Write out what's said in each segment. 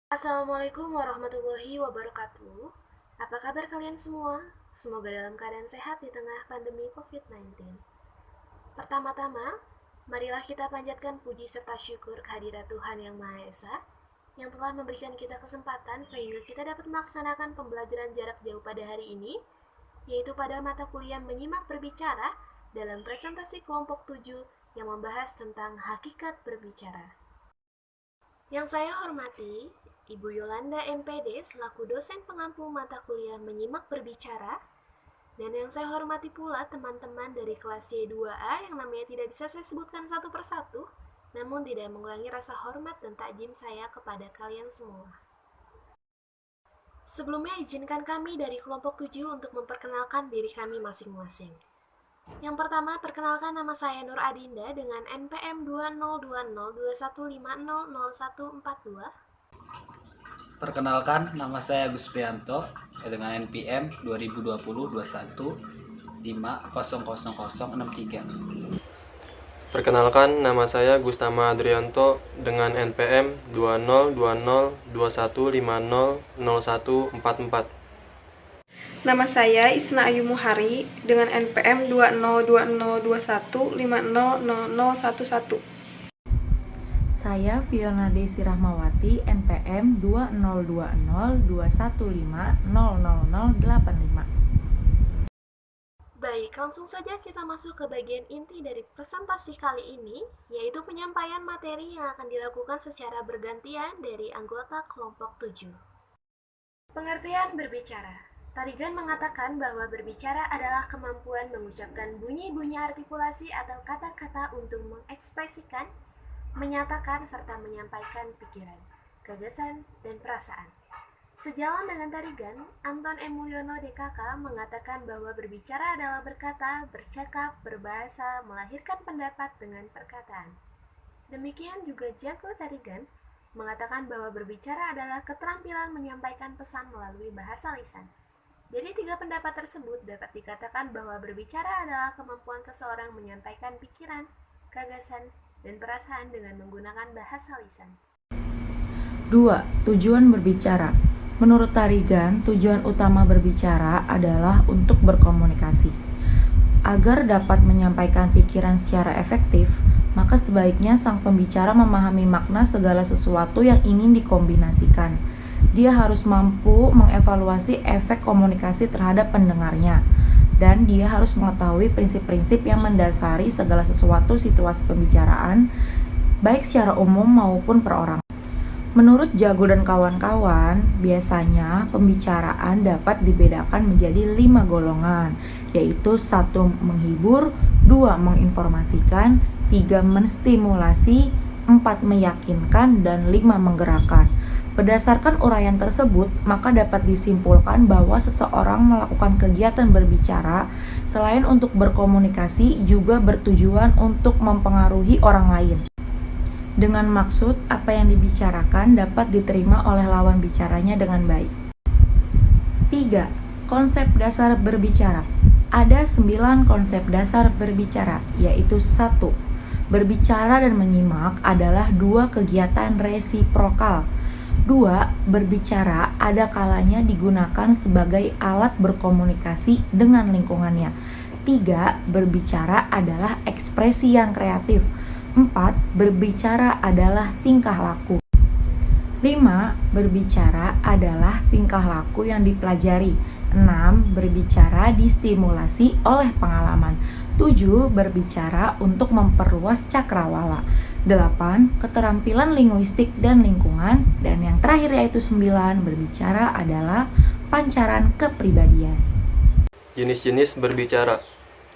Assalamualaikum warahmatullahi wabarakatuh. Apa kabar kalian semua? Semoga dalam keadaan sehat di tengah pandemi COVID-19. Pertama-tama, marilah kita panjatkan puji serta syukur kehadirat Tuhan Yang Maha Esa yang telah memberikan kita kesempatan sehingga kita dapat melaksanakan pembelajaran jarak jauh pada hari ini, yaitu pada mata kuliah menyimak berbicara dalam presentasi kelompok 7 yang membahas tentang hakikat berbicara. Yang saya hormati, Ibu Yolanda MPD selaku dosen pengampu mata kuliah menyimak berbicara, dan yang saya hormati pula teman-teman dari kelas C2A yang namanya tidak bisa saya sebutkan satu persatu, namun tidak mengurangi rasa hormat dan takjim saya kepada kalian semua. Sebelumnya izinkan kami dari kelompok 7 untuk memperkenalkan diri kami masing-masing. Yang pertama, perkenalkan nama saya Nur Adinda dengan NPM 202021500142. Perkenalkan, nama saya Agus Prianto dengan NPM 2020-21 5000063. Perkenalkan, nama saya Gustama Adrianto dengan NPM 202021500144. Nama saya Isna Ayu Muhari dengan NPM 202021500011. Saya Fiona Desi Rahmawati, NPM 202021500085. Baik, langsung saja kita masuk ke bagian inti dari presentasi kali ini, yaitu penyampaian materi yang akan dilakukan secara bergantian dari anggota kelompok 7. Pengertian berbicara. Tarigan mengatakan bahwa berbicara adalah kemampuan mengucapkan bunyi-bunyi artikulasi atau kata-kata untuk mengekspresikan, menyatakan, serta menyampaikan pikiran, gagasan, dan perasaan. Sejalan dengan tarigan, Anton M. Mulyono DKK mengatakan bahwa berbicara adalah berkata, bercakap, berbahasa, melahirkan pendapat dengan perkataan. Demikian juga Jago Tarigan mengatakan bahwa berbicara adalah keterampilan menyampaikan pesan melalui bahasa lisan. Jadi tiga pendapat tersebut dapat dikatakan bahwa berbicara adalah kemampuan seseorang menyampaikan pikiran, gagasan, dan perasaan dengan menggunakan bahasa lisan. 2. Tujuan berbicara. Menurut Tarigan, tujuan utama berbicara adalah untuk berkomunikasi. Agar dapat menyampaikan pikiran secara efektif, maka sebaiknya sang pembicara memahami makna segala sesuatu yang ingin dikombinasikan. Dia harus mampu mengevaluasi efek komunikasi terhadap pendengarnya, dan dia harus mengetahui prinsip-prinsip yang mendasari segala sesuatu situasi pembicaraan, baik secara umum maupun perorangan. Menurut Jago dan kawan-kawan, biasanya pembicaraan dapat dibedakan menjadi 5 golongan, yaitu 1. Menghibur, 2. Menginformasikan, 3. Menstimulasi, 4. Meyakinkan, dan 5. Menggerakkan. Berdasarkan uraian tersebut, maka dapat disimpulkan bahwa seseorang melakukan kegiatan berbicara selain untuk berkomunikasi juga bertujuan untuk mempengaruhi orang lain. Dengan maksud apa yang dibicarakan dapat diterima oleh lawan bicaranya dengan baik. 3. Konsep dasar berbicara. Ada 9 konsep dasar berbicara, yaitu 1. Berbicara dan menyimak adalah 2 kegiatan resiprokal. 2. Berbicara ada kalanya digunakan sebagai alat berkomunikasi dengan lingkungannya. 3. Berbicara adalah ekspresi yang kreatif. 4. Berbicara adalah tingkah laku. 5. Berbicara adalah tingkah laku yang dipelajari. 6. Berbicara distimulasi oleh pengalaman. 7. Berbicara untuk memperluas cakrawala. 8. Keterampilan linguistik dan lingkungan. Dan yang terakhir yaitu 9. Berbicara adalah pancaran kepribadian. Jenis-jenis berbicara.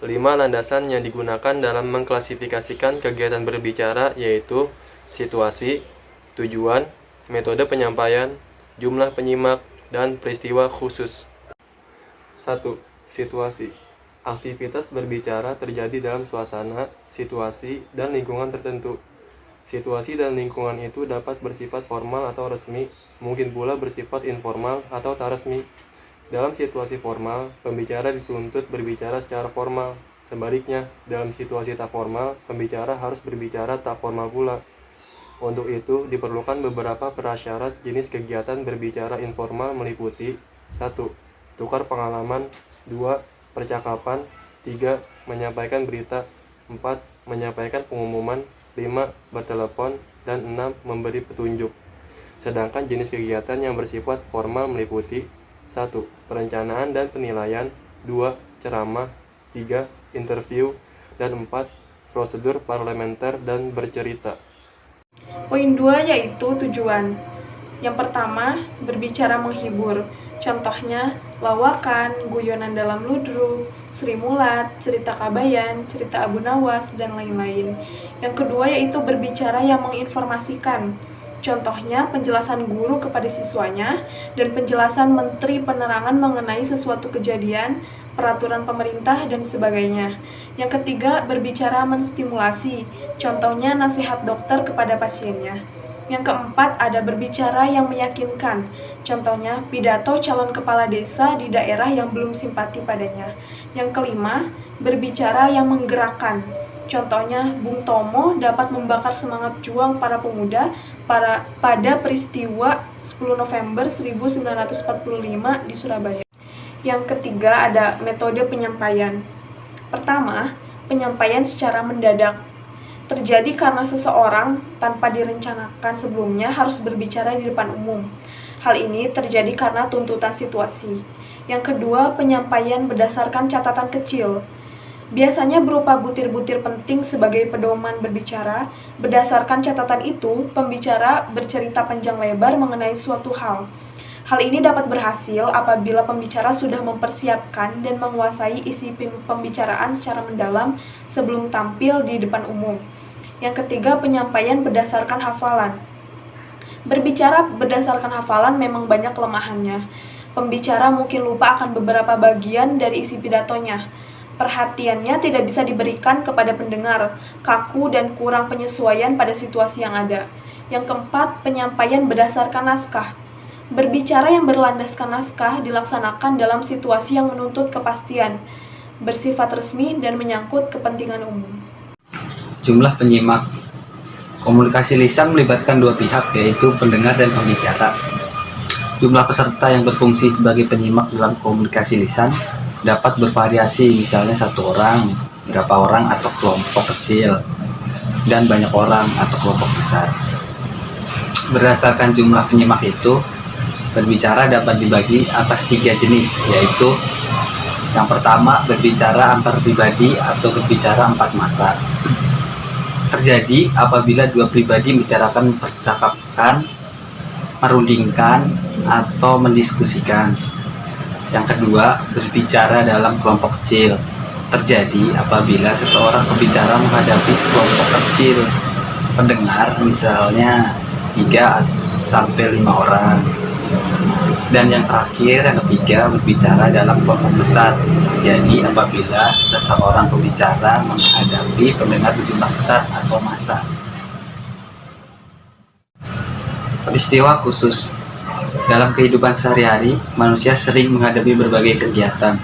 5 landasan yang digunakan dalam mengklasifikasikan kegiatan berbicara yaitu situasi, tujuan, metode penyampaian, jumlah penyimak, dan peristiwa khusus. 1. Situasi. Aktivitas berbicara terjadi dalam suasana, situasi, dan lingkungan tertentu. Situasi dan lingkungan itu dapat bersifat formal atau resmi, mungkin pula bersifat informal atau tak resmi. Dalam situasi formal, pembicara dituntut berbicara secara formal. Sebaliknya, dalam situasi tak formal, pembicara harus berbicara tak formal pula. Untuk itu, diperlukan beberapa prasyarat jenis kegiatan berbicara informal meliputi 1. Tukar pengalaman. 2. Percakapan. 3. Menyampaikan berita. 4. Menyampaikan pengumuman. 5. Bertelepon. Dan 6. Memberi petunjuk. Sedangkan jenis kegiatan yang bersifat formal meliputi 1. Perencanaan dan penilaian. 2. Ceramah. 3. Interview. Dan 4. Prosedur parlementer dan bercerita. Poin 2 yaitu tujuan. Yang pertama, berbicara menghibur. Contohnya, lawakan, guyonan dalam ludruk, Sri Mulat, cerita Kabayan, cerita Abu Nawas, dan lain-lain. Yang kedua yaitu berbicara yang menginformasikan. Contohnya, penjelasan guru kepada siswanya dan penjelasan Menteri Penerangan mengenai sesuatu kejadian, peraturan pemerintah, dan sebagainya. Yang ketiga, berbicara menstimulasi. Contohnya, nasihat dokter kepada pasiennya. Yang keempat, ada berbicara yang meyakinkan. Contohnya, pidato calon kepala desa di daerah yang belum simpati padanya. Yang kelima, berbicara yang menggerakkan. Contohnya, Bung Tomo dapat membakar semangat juang para pemuda pada peristiwa 10 November 1945 di Surabaya. Yang ketiga, ada metode penyampaian. Pertama, penyampaian secara mendadak. Terjadi karena seseorang tanpa direncanakan sebelumnya harus berbicara di depan umum. Hal ini terjadi karena tuntutan situasi. Yang kedua, penyampaian berdasarkan catatan kecil. Biasanya berupa butir-butir penting sebagai pedoman berbicara. Berdasarkan catatan itu, pembicara bercerita panjang lebar mengenai suatu hal. Hal ini dapat berhasil apabila pembicara sudah mempersiapkan dan menguasai isi pembicaraan secara mendalam sebelum tampil di depan umum. Yang ketiga, penyampaian berdasarkan hafalan. Berbicara berdasarkan hafalan memang banyak kelemahannya. Pembicara mungkin lupa akan beberapa bagian dari isi pidatonya. Perhatiannya tidak bisa diberikan kepada pendengar, kaku dan kurang penyesuaian pada situasi yang ada. Yang keempat, penyampaian berdasarkan naskah. Berbicara yang berlandaskan naskah dilaksanakan dalam situasi yang menuntut kepastian, bersifat resmi dan menyangkut kepentingan umum. Jumlah penyimak. Komunikasi lisan melibatkan dua pihak, yaitu pendengar dan pembicara. Jumlah peserta yang berfungsi sebagai penyimak dalam komunikasi lisan dapat bervariasi, misalnya 1 orang, berapa orang atau kelompok kecil, dan banyak orang atau kelompok besar. Berdasarkan jumlah penyimak itu, berbicara dapat dibagi atas 3 jenis, yaitu yang pertama, berbicara antar pribadi atau berbicara empat mata. Terjadi apabila dua pribadi membicarakan, percakapan, merundingkan, atau mendiskusikan. Yang kedua, berbicara dalam kelompok kecil. Terjadi apabila seseorang pembicara menghadapi sekelompok kecil pendengar, misalnya 3-5 orang. Dan yang terakhir, yang ketiga, berbicara dalam kelompok besar. Terjadi apabila seseorang pembicara menghadapi pendengar berjumlah besar atau massa. Peristiwa khusus. Dalam kehidupan sehari-hari, manusia sering menghadapi berbagai kegiatan.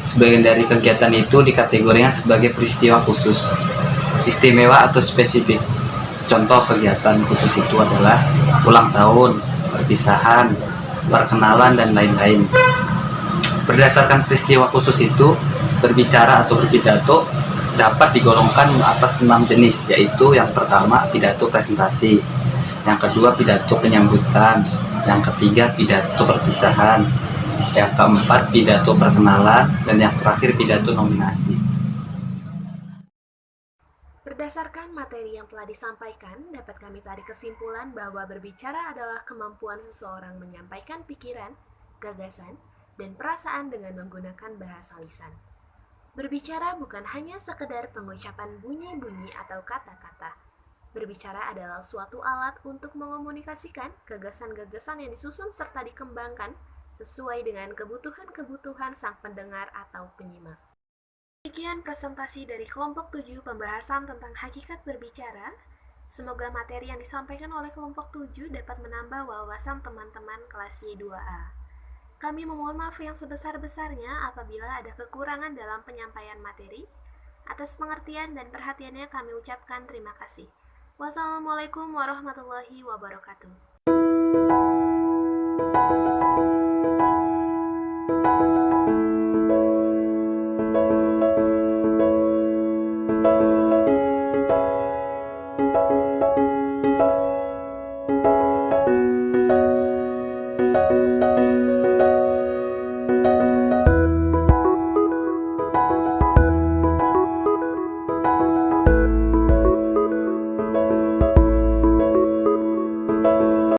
Sebagian dari kegiatan itu dikategorikan sebagai peristiwa khusus, istimewa atau spesifik. Contoh kegiatan khusus itu adalah ulang tahun, perpisahan, perkenalan, dan lain-lain. Berdasarkan peristiwa khusus itu, berbicara atau berpidato dapat digolongkan atas 6 jenis, yaitu yang pertama, pidato presentasi, yang kedua, pidato penyambutan, yang ketiga, pidato perpisahan, yang keempat, pidato perkenalan, dan yang terakhir, pidato nominasi. Berdasarkan materi yang telah disampaikan, dapat kami tarik kesimpulan bahwa berbicara adalah kemampuan seseorang menyampaikan pikiran, gagasan, dan perasaan dengan menggunakan bahasa lisan. Berbicara bukan hanya sekedar pengucapan bunyi-bunyi atau kata-kata. Berbicara adalah suatu alat untuk mengomunikasikan gagasan-gagasan yang disusun serta dikembangkan sesuai dengan kebutuhan-kebutuhan sang pendengar atau penyimak. Demikian presentasi dari kelompok 7 pembahasan tentang hakikat berbicara. Semoga materi yang disampaikan oleh kelompok 7 dapat menambah wawasan teman-teman kelas Y2A. Kami memohon maaf yang sebesar-besarnya apabila ada kekurangan dalam penyampaian materi. Atas pengertian dan perhatiannya kami ucapkan terima kasih. Wassalamualaikum warahmatullahi wabarakatuh.